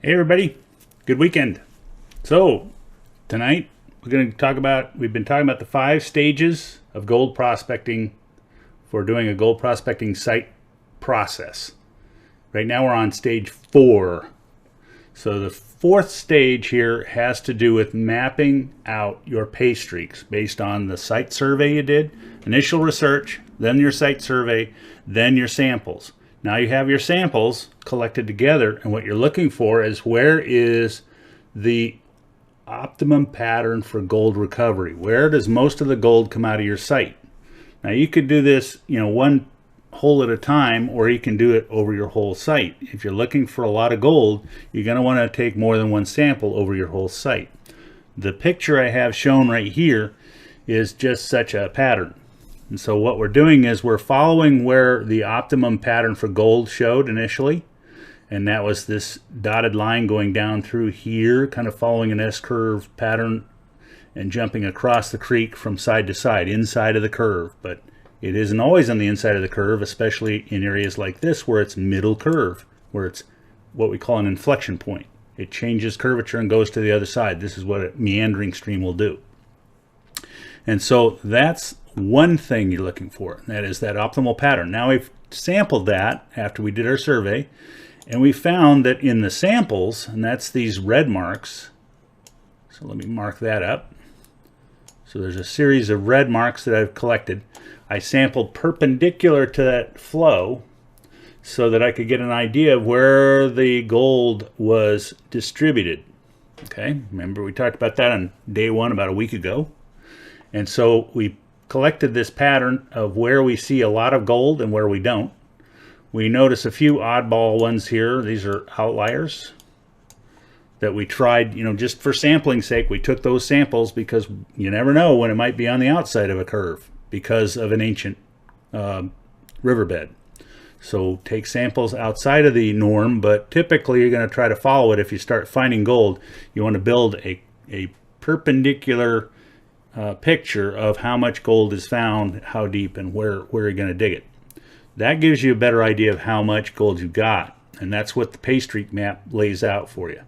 Hey everybody, good weekend. So tonight we're going to talk about, we've been talking about the 5 stages of gold prospecting for doing a gold prospecting site process. Right now we're on stage 4. So the 4th stage here has to do with mapping out your pay streaks based on the site survey you did, initial research, then your site survey, then your samples. Now you have your samples collected together, and what you're looking for is where is the optimum pattern for gold recovery? Where does most of the gold come out of your site? Now you could do this, one hole at a time, or you can do it over your whole site. If you're looking for a lot of gold, you're going to want to take more than one sample over your whole site. The picture I have shown right here is just such a pattern. And so what we're doing is we're following where the optimum pattern for gold showed initially, and that was this dotted line going down through here, kind of following an S-curve pattern and jumping across the creek from side to side, inside of the curve. But it isn't always on the inside of the curve, especially in areas like this where it's middle curve, where it's what we call an inflection point. It changes curvature and goes to the other side. This is what a meandering stream will do. And so that's one thing you're looking for. That is that optimal pattern. Now we've sampled that after we did our survey, and we found that in the samples, and that's these red marks. So let me mark that up. So there's a series of red marks that I've collected. I sampled perpendicular to that flow so that I could get an idea of where the gold was distributed. Okay, remember we talked about that on day 1 about a week ago. And so we collected this pattern of where we see a lot of gold and where we don't. We notice a few oddball ones here. These are outliers that we tried, just for sampling's sake. We took those samples because you never know when it might be on the outside of a curve because of an ancient riverbed. So take samples outside of the norm, but typically you're going to try to follow it. If you start finding gold, you want to build a perpendicular picture of how much gold is found, how deep, and where you're going to dig it. That gives you a better idea of how much gold you got, and that's what the pay streak map lays out for you.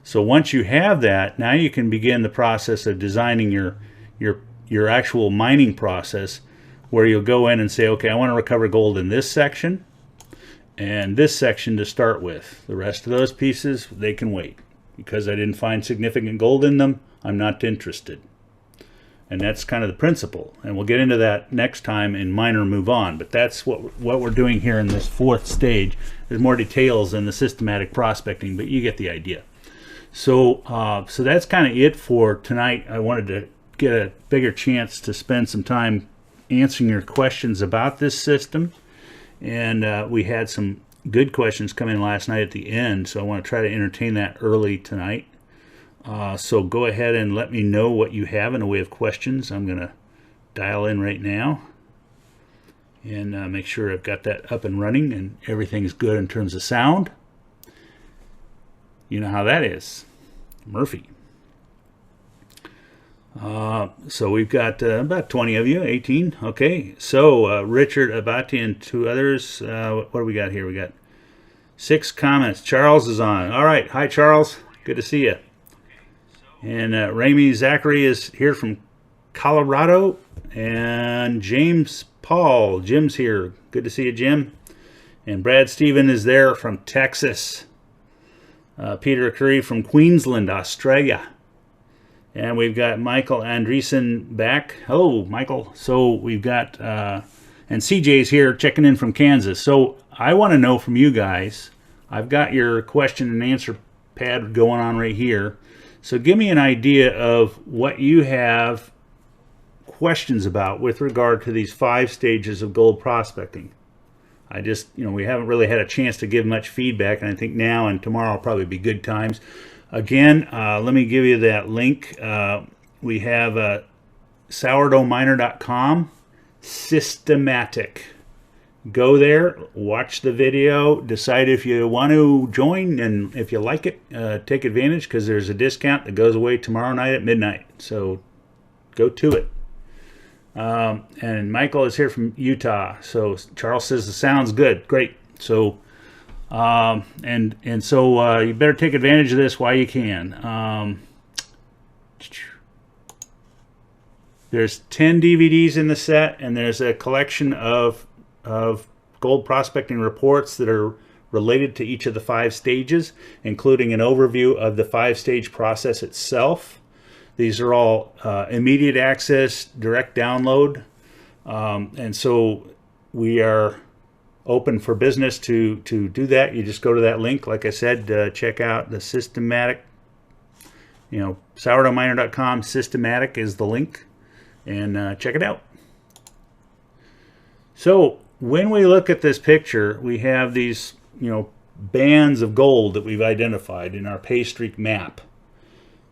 So once you have that, now you can begin the process of designing your actual mining process, where you'll go in and say, okay, I want to recover gold in this section and this section to start with. The rest of those pieces, they can wait. Because I didn't find significant gold in them, I'm not interested. And that's kind of the principle. And we'll get into that next time in Miner Move On. But that's what we're doing here in this 4th stage. There's more details in the systematic prospecting, but you get the idea. So, so that's kind of it for tonight. I wanted to get a bigger chance to spend some time answering your questions about this system. And we had some good questions come in last night at the end, so I want to try to entertain that early tonight. So go ahead and let me know what you have in the way of questions. I'm going to dial in right now and make sure I've got that up and running and everything's good in terms of sound. You know how that is. Murphy. So we've got about 20 of you, 18. Okay, so Richard, Abati, and 2 others. What do we got here? We got 6 comments. Charles is on. All right. Hi, Charles. Good to see you. And Ramey Zachary is here from Colorado. And James Paul. Jim's here. Good to see you, Jim. And Brad Stephen is there from Texas. Peter Curry from Queensland, Australia. And we've got Michael Andreessen back. Hello, Michael. So we've got, and CJ's here checking in from Kansas. So I want to know from you guys, I've got your question and answer pad going on right here. So give me an idea of what you have questions about with regard to these 5 stages of gold prospecting. I just, we haven't really had a chance to give much feedback, and I think now and tomorrow will probably be good times. Again, let me give you that link. We have sourdoughminer.com, systematic. Go there, watch the video, decide if you want to join, and if you like it, take advantage, because there's a discount that goes away tomorrow night at midnight. So go to it. And Michael is here from Utah. So Charles says the sound's good. Great. So And so you better take advantage of this while you can. There's 10 DVDs in the set, and there's a collection of gold prospecting reports that are related to each of the 5 stages, including an overview of the 5-stage process itself. These are all immediate access, direct download, and so we are open for business to do that. You just go to that link, like I said, check out the systematic, sourdoughnminer.com. Systematic is the link, and check it out. So when we look at this picture, we have these bands of gold that we've identified in our pay streak map.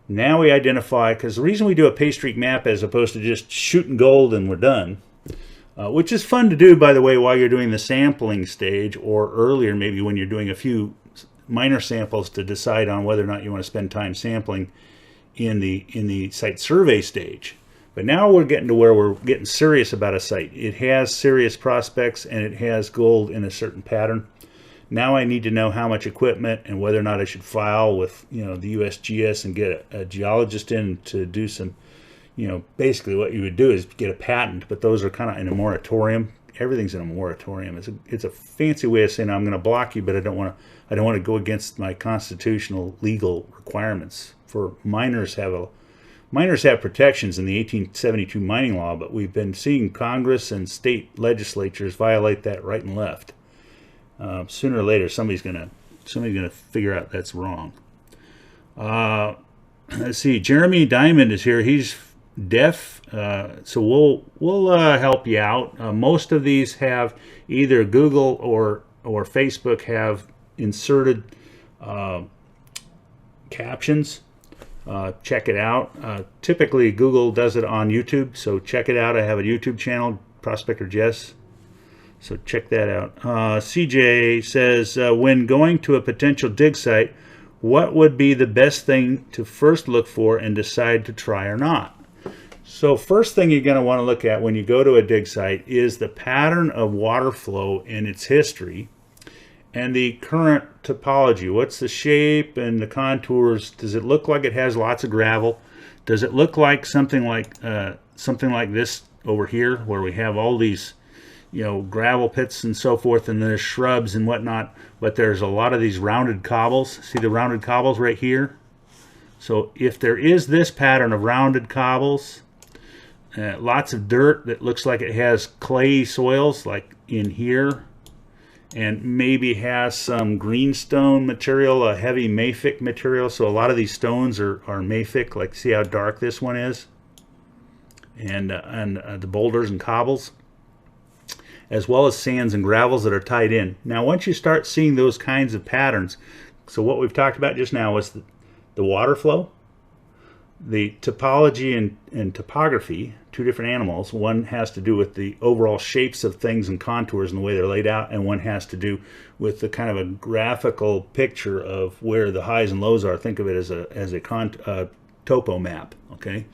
Now we identify, because the reason we do a pay streak map as opposed to just shooting gold and we're done, which is fun to do, by the way, while you're doing the sampling stage, or earlier maybe when you're doing a few minor samples to decide on whether or not you want to spend time sampling in the site survey stage. But now we're getting to where we're getting serious about a site. It has serious prospects and it has gold in a certain pattern. Now I need to know how much equipment and whether or not I should file with the USGS and get a geologist in to do some, basically what you would do is get a patent, but those are kind of in a moratorium. Everything's in a moratorium. It's a fancy way of saying I'm going to block you, but I don't want to go against my constitutional legal requirements. For miners have protections in the 1872 mining law, but we've been seeing Congress and state legislatures violate that right and left. Sooner or later, somebody's gonna figure out that's wrong. Let's see. Jeremy Diamond is here. He's deaf, so we'll help you out. Most of these have either Google or Facebook have inserted captions. Check it out. Typically, Google does it on YouTube, so check it out. I have a YouTube channel, Prospector Jess. So check that out. CJ says, when going to a potential dig site, what would be the best thing to first look for and decide to try or not? So first thing you're going to want to look at when you go to a dig site is the pattern of water flow in its history and the current topology. What's the shape and the contours? Does it look like it has lots of gravel? Does it look like something like this over here, where we have all these gravel pits and so forth, and there's shrubs and whatnot, but there's a lot of these rounded cobbles? See the rounded cobbles right here? So if there is this pattern of rounded cobbles, lots of dirt that looks like it has clay soils like in here, and maybe has some greenstone material, a heavy mafic material. So a lot of these stones are mafic, like see how dark this one is, and the boulders and cobbles, as well as sands and gravels that are tied in. Now once you start seeing those kinds of patterns, so what we've talked about just now was the water flow, the topology and topography, two different animals. One has to do with the overall shapes of things and contours and the way they're laid out, and one has to do with the kind of a graphical picture of where the highs and lows are. Think of it as a topo map, okay?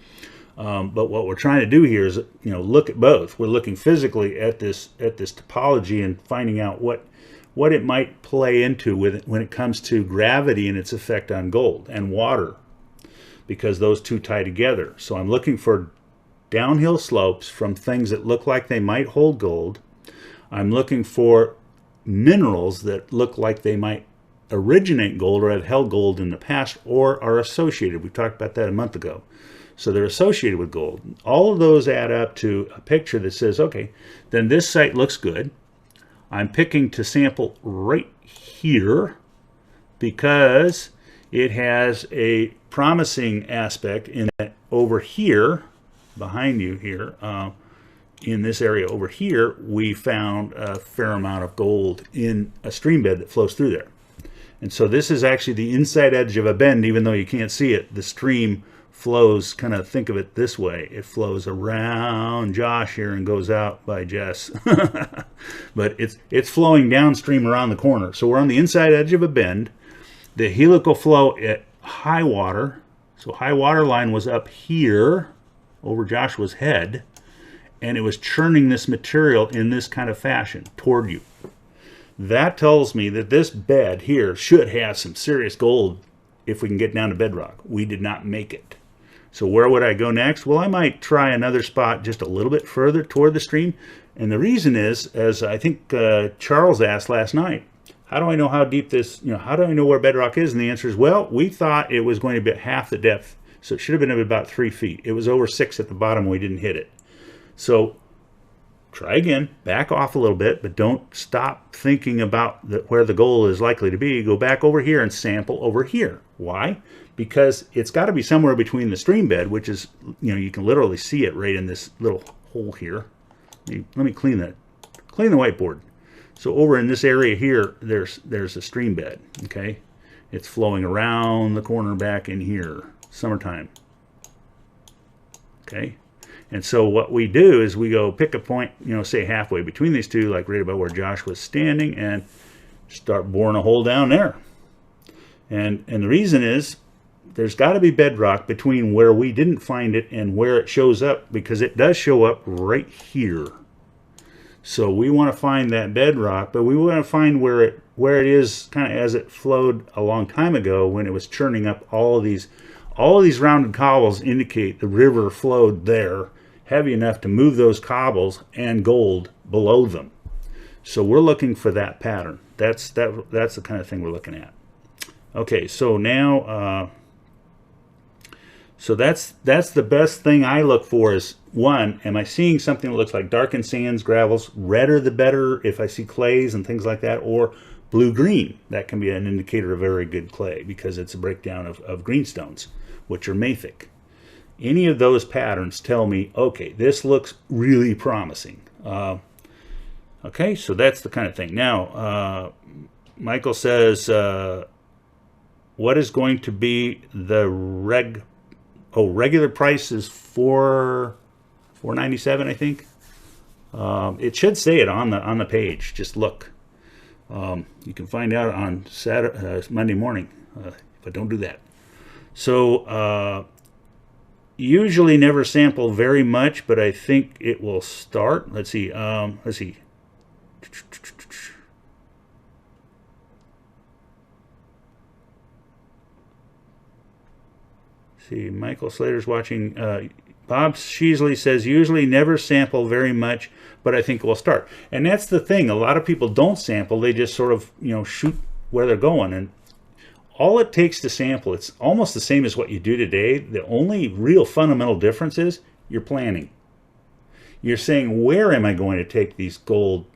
But what we're trying to do here is, look at both. We're looking physically at this topology and finding out what it might play into when it comes to gravity and its effect on gold and water, because those two tie together. So I'm looking for downhill slopes from things that look like they might hold gold. I'm looking for minerals that look like they might originate gold or have held gold in the past or are associated. We talked about that a month ago. So they're associated with gold. All of those add up to a picture that says, okay, then this site looks good. I'm picking to sample right here because it has a promising aspect in that over here, behind you here, in this area over here, we found a fair amount of gold in a stream bed that flows through there. And so this is actually the inside edge of a bend, even though you can't see it. The stream flows, kind of think of it this way. It flows around Josh here and goes out by Jess. But it's flowing downstream around the corner. So we're on the inside edge of a bend. The helical flow at high water, so high water line was up here over Joshua's head, and it was churning this material in this kind of fashion toward you. That tells me that this bed here should have some serious gold if we can get down to bedrock. We did not make it. So where would I go next? Well, I might try another spot just a little bit further toward the stream. And the reason is, as I think Charles asked last night, how do I know how deep this, how do I know where bedrock is? And the answer is, well, we thought it was going to be at half the depth. So it should have been about 3 feet. It was over 6 at the bottom. We didn't hit it. So try again, back off a little bit, but don't stop thinking about where the gold is likely to be. Go back over here and sample over here. Why? Because it's got to be somewhere between the stream bed, which is, you can literally see it right in this little hole here. Let me clean the whiteboard. So over in this area here, there's a stream bed, okay? It's flowing around the corner back in here, summertime, okay? And so what we do is we go pick a point, say halfway between these two, like right about where Josh was standing, and start boring a hole down there. And the reason is there's got to be bedrock between where we didn't find it and where it shows up, because it does show up right here. So we want to find that bedrock, but we want to find where it is kind of as it flowed a long time ago when it was churning up all of these rounded cobbles indicate the river flowed there heavy enough to move those cobbles and gold below them. So we're looking for that pattern. That's the kind of thing we're looking at. Okay, so now so that's the best thing I look for is, one, am I seeing something that looks like darkened sands, gravels? Redder the better if I see clays and things like that, or blue-green. That can be an indicator of very good clay because it's a breakdown of greenstones, which are mafic. Any of those patterns tell me, okay, this looks really promising. Okay, so that's the kind of thing. Now, Michael says, what is going to be the regular price is $4.97, I think. It should say it on the page. Just look. You can find out on Monday morning, but don't do that. So usually never sample very much, but I think it will start. Let's see. Let's see. See, Michael Slater's watching. Bob Sheasley says, usually never sample very much, but I think we'll start. And that's the thing. A lot of people don't sample. They just sort of, shoot where they're going. And all it takes to sample, it's almost the same as what you do today. The only real fundamental difference is you're planning. You're saying, where am I going to take these gold,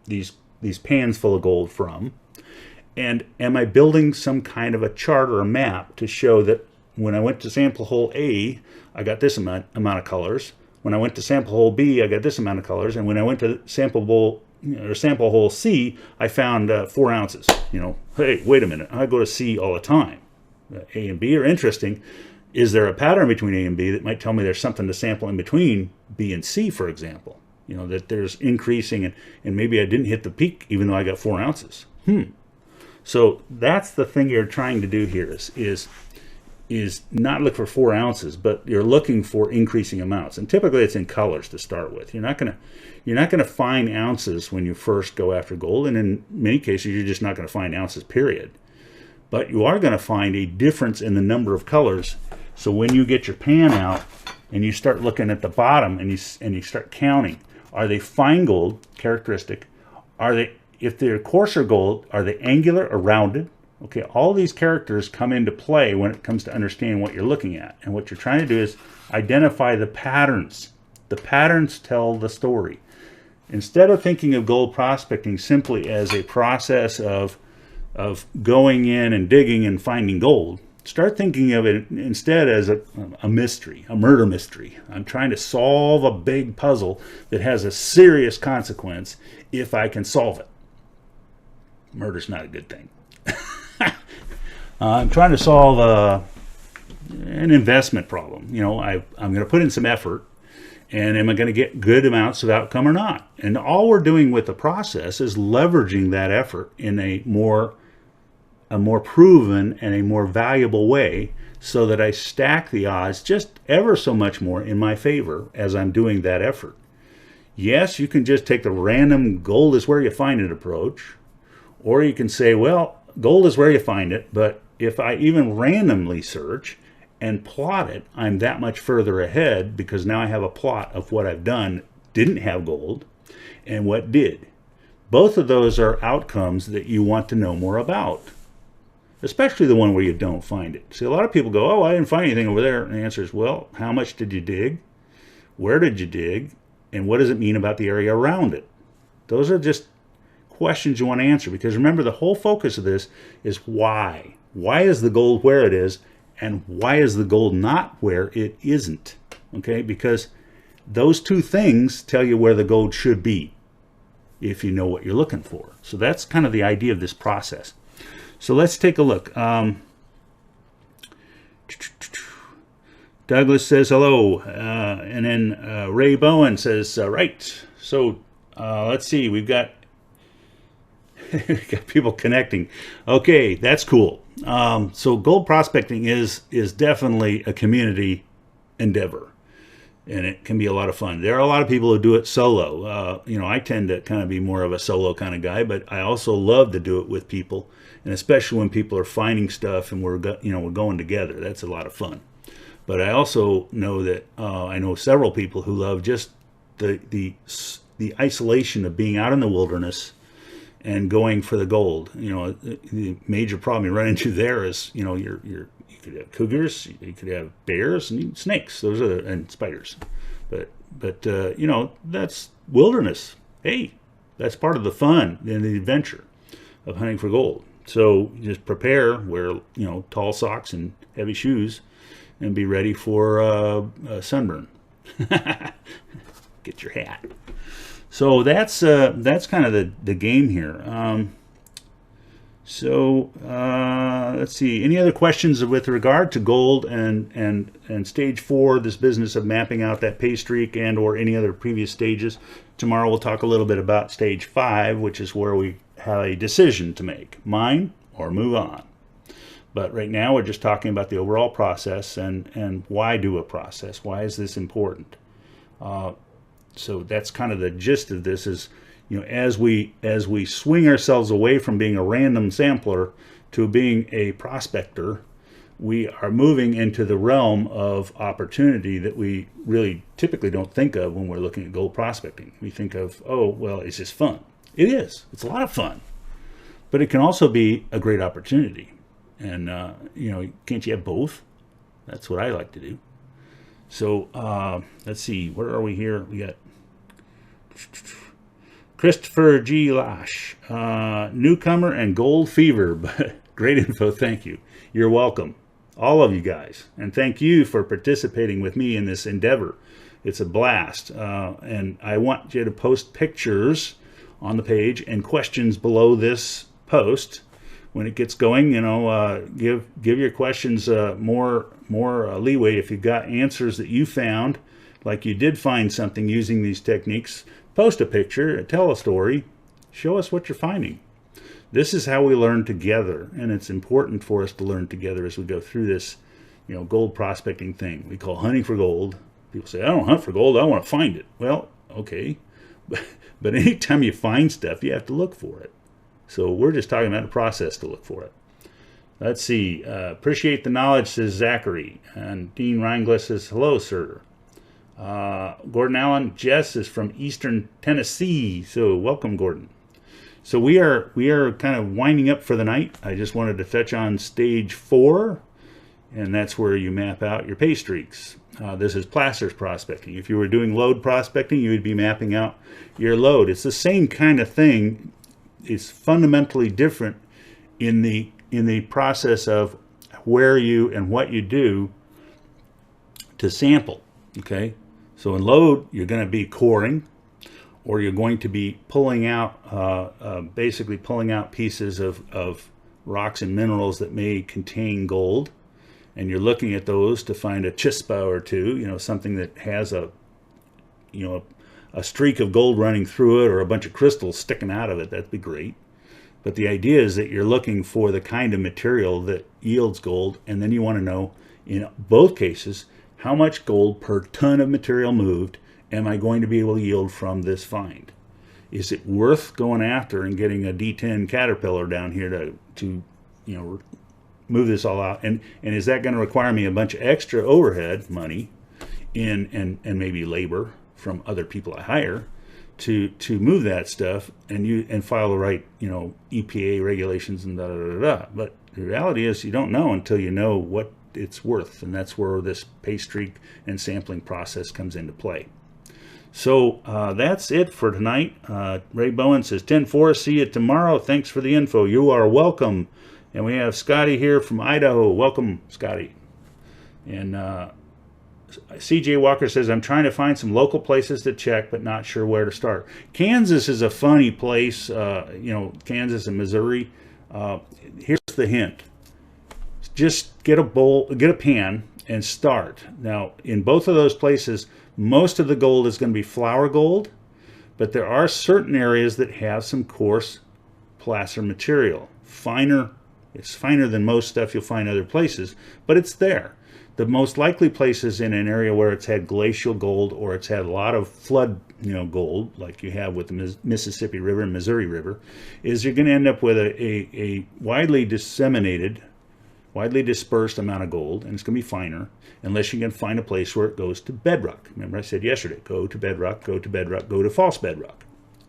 these pans full of gold from? And am I building some kind of a chart or a map to show that when I went to sample hole A, I got this amount of colors. When I went to sample hole B, I got this amount of colors. And when I went to sample hole C, I found 4 ounces. Hey, wait a minute. I go to C all the time. A and B are interesting. Is there a pattern between A and B that might tell me there's something to sample in between B and C, for example? That there's increasing, and maybe I didn't hit the peak even though I got 4 ounces. So that's the thing you're trying to do here is not look for 4 ounces, but you're looking for increasing amounts. And typically it's in colors to start with. You're not gonna find ounces when you first go after gold, and in many cases you're just not gonna find ounces, period. But you are gonna find a difference in the number of colors. So when you get your pan out and you start looking at the bottom and you start counting, are they fine gold characteristic? If they're coarser gold, are they angular or rounded? Okay, all these characters come into play when it comes to understanding what you're looking at. And what you're trying to do is identify the patterns. The patterns tell the story. Instead of thinking of gold prospecting simply as a process of going in and digging and finding gold, start thinking of it instead as a mystery, a murder mystery. I'm trying to solve a big puzzle that has a serious consequence if I can solve it. Murder's not a good thing. I'm trying to solve an investment problem. I'm going to put in some effort, and am I going to get good amounts of outcome or not? And all we're doing with the process is leveraging that effort in a more proven and a more valuable way, so that I stack the odds just ever so much more in my favor as I'm doing that effort. Yes, you can just take the random gold is where you find it approach, or you can say, well, gold is where you find it, but if I even randomly search and plot it, I'm that much further ahead because now I have a plot of what I've done didn't have gold and what did. Both of those are outcomes that you want to know more about, especially the one where you don't find it. See, a lot of people go, oh, I didn't find anything over there. And the answer is, well, how much did you dig? Where did you dig? And what does it mean about the area around it? Those are just questions you want to answer, because remember, the whole focus of this is why. Why is the gold where it is, and why is the gold not where it isn't? Okay, because those two things tell you where the gold should be if you know what you're looking for. So that's kind of the idea of this process. So let's take a look. Douglas says hello, and then Ray Bowen says right. So let's see, we've got people connecting. Okay, that's cool. So gold prospecting is definitely a community endeavor, and it can be a lot of fun. There are a lot of people who do it solo. You know, I tend to kind of be more of a solo kind of guy, but I also love to do it with people, and especially when people are finding stuff and we're going together. That's a lot of fun. But I also know that I know several people who love just the isolation of being out in the wilderness and going for the gold. You know, the major problem you run into there is, you know, you could have cougars, you could have bears, and snakes. Those are and spiders. But you know, that's wilderness. Hey, that's part of the fun and the adventure of hunting for gold. So just prepare, wear, you know, tall socks and heavy shoes, and be ready for a sunburn. Get your hat. So that's kind of the game here. Let's see. Any other questions with regard to gold and stage 4, this business of mapping out that pay streak and or any other previous stages? Tomorrow we'll talk a little bit about stage 5, which is where we have a decision to make: mine or move on. But right now we're just talking about the overall process and why do a process? Why is this important? So that's kind of the gist of this is, you know, as we swing ourselves away from being a random sampler to being a prospector, we are moving into the realm of opportunity that we really typically don't think of when we're looking at gold prospecting. We think of, oh, well, it's just fun. It is. It's a lot of fun. But it can also be a great opportunity. And, you know, can't you have both? That's what I like to do. So, let's see. Where are we here? We got Christopher G. Lash, newcomer and gold fever. Great info. Thank you. You're welcome. All of you guys. And thank you for participating with me in this endeavor. It's a blast. And I want you to post pictures on the page and questions below this post. When it gets going, you know, give your questions more leeway. If you've got answers that you found, like you did find something using these techniques, post a picture, tell a story, show us what you're finding. This is how we learn together, and it's important for us to learn together as we go through this, you know, gold prospecting thing we call hunting for gold. People say, I don't hunt for gold, I want to find it. Well, okay, but anytime you find stuff, you have to look for it. So we're just talking about a process to look for it. Let's see. Appreciate the knowledge, says Zachary. And Dean Reinglis says, hello, sir. Gordon Allen, Jess is from Eastern Tennessee. So welcome, Gordon. So we are kind of winding up for the night. I just wanted to touch on stage 4, and that's where you map out your pay streaks. This is placer's prospecting. If you were doing lode prospecting, you would be mapping out your lode. It's the same kind of thing. It's fundamentally different in the process of where you and what you do to sample. Okay, so in lode you're going to be coring, or you're going to be pulling out basically pulling out pieces of rocks and minerals that may contain gold, and you're looking at those to find a chispa or two, you know, something that has a streak of gold running through it, or a bunch of crystals sticking out of it. That'd be great. But the idea is that you're looking for the kind of material that yields gold, and then you want to know, in both cases, how much gold per ton of material moved, am I going to be able to yield from this find? Is it worth going after and getting a D10 Caterpillar down here to you know, move this all out? And is that going to require me a bunch of extra overhead money and maybe labor from other people I hire to move that stuff and file the right, you know, EPA regulations and da da da da. But the reality is you don't know until you know what it's worth, and that's where this pay streak and sampling process comes into play. So that's it for tonight. Ray Bowen says 10-4, see you tomorrow. Thanks for the info. You are welcome. And we have Scotty here from Idaho. Welcome, Scotty. And CJ Walker says, I'm trying to find some local places to check, but not sure where to start. Kansas is a funny place, you know, Kansas and Missouri. Here's the hint. Just get a bowl, get a pan, and start. Now, in both of those places, most of the gold is going to be flour gold, but there are certain areas that have some coarse placer material. Finer, it's finer than most stuff you'll find other places, but it's there. The most likely places in an area where it's had glacial gold or it's had a lot of flood, you know, gold, like you have with the Mississippi River and Missouri River, is you're going to end up with a widely disseminated, widely dispersed amount of gold, and it's going to be finer unless you can find a place where it goes to bedrock. Remember I said yesterday, go to bedrock, go to bedrock, go to false bedrock.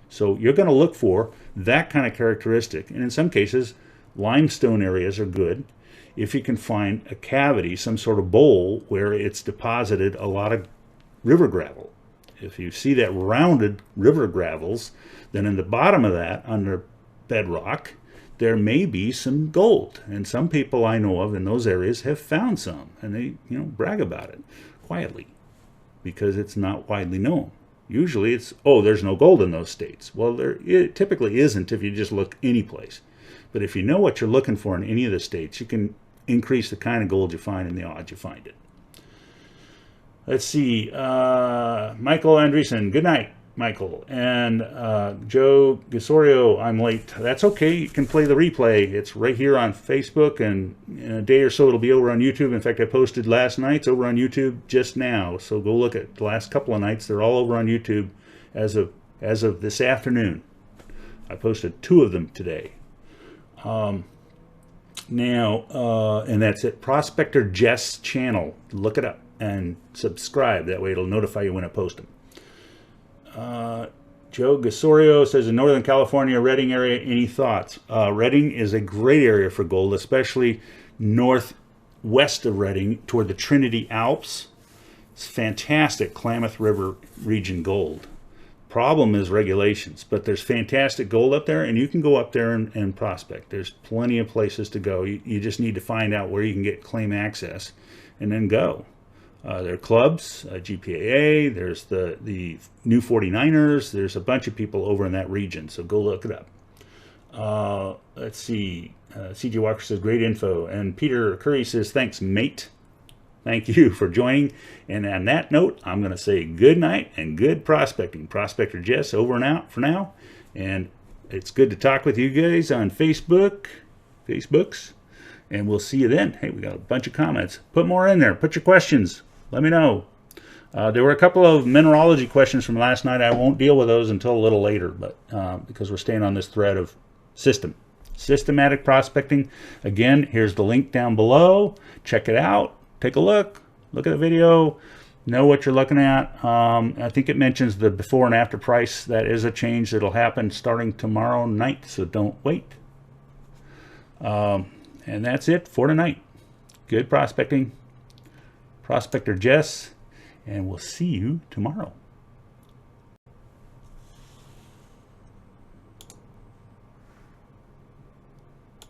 So you're going to look for that kind of characteristic, and in some cases limestone areas are good if you can find a cavity, some sort of bowl where it's deposited a lot of river gravel. If you see that rounded river gravels, then in the bottom of that, under bedrock, there may be some gold. And some people I know of in those areas have found some, and they, you know, brag about it quietly because it's not widely known. Usually it's, oh, there's no gold in those states. Well, it typically isn't if you just look any place. But if you know what you're looking for in any of the states, you can increase the kind of gold you find and the odds you find it. Let's see. Michael Andreessen, good night, Michael. And Joe Gasorio, I'm late. That's okay. You can play the replay. It's right here on Facebook, and in a day or so it'll be over on YouTube. In fact, I posted last night. It's over on YouTube just now. So go look at the last couple of nights. They're all over on YouTube as of this afternoon. I posted 2 of them today. And that's at Prospector Jess channel. Look it up and subscribe. That way it'll notify you when I post them. Joe Gasorio says, in Northern California, Redding area, any thoughts? Redding is a great area for gold, especially northwest of Redding toward the Trinity Alps. It's fantastic Klamath River region gold. Problem is regulations, but there's fantastic gold up there, and you can go up there and prospect. There's plenty of places to go. You just need to find out where you can get claim access and then go. There are clubs, GPAA, there's the new 49ers, there's a bunch of people over in that region, so go look it up. Let's see, CJ Walker says, great info, and Peter Curry says, thanks, mate. Thank you for joining, and on that note, I'm going to say good night and good prospecting. Prospector Jess over and out for now, and it's good to talk with you guys on Facebooks, and we'll see you then. Hey, we got a bunch of comments. Put more in there. Put your questions. Let me know. There were a couple of mineralogy questions from last night. I won't deal with those until a little later, but because we're staying on this thread of systematic prospecting. Again, here's the link down below. Check it out. Take a look at the video, know what you're looking at. I think it mentions the before and after price. That is a change that'll happen starting tomorrow night, so don't wait. And that's it for tonight. Good prospecting. Prospector Jess, and we'll see you tomorrow.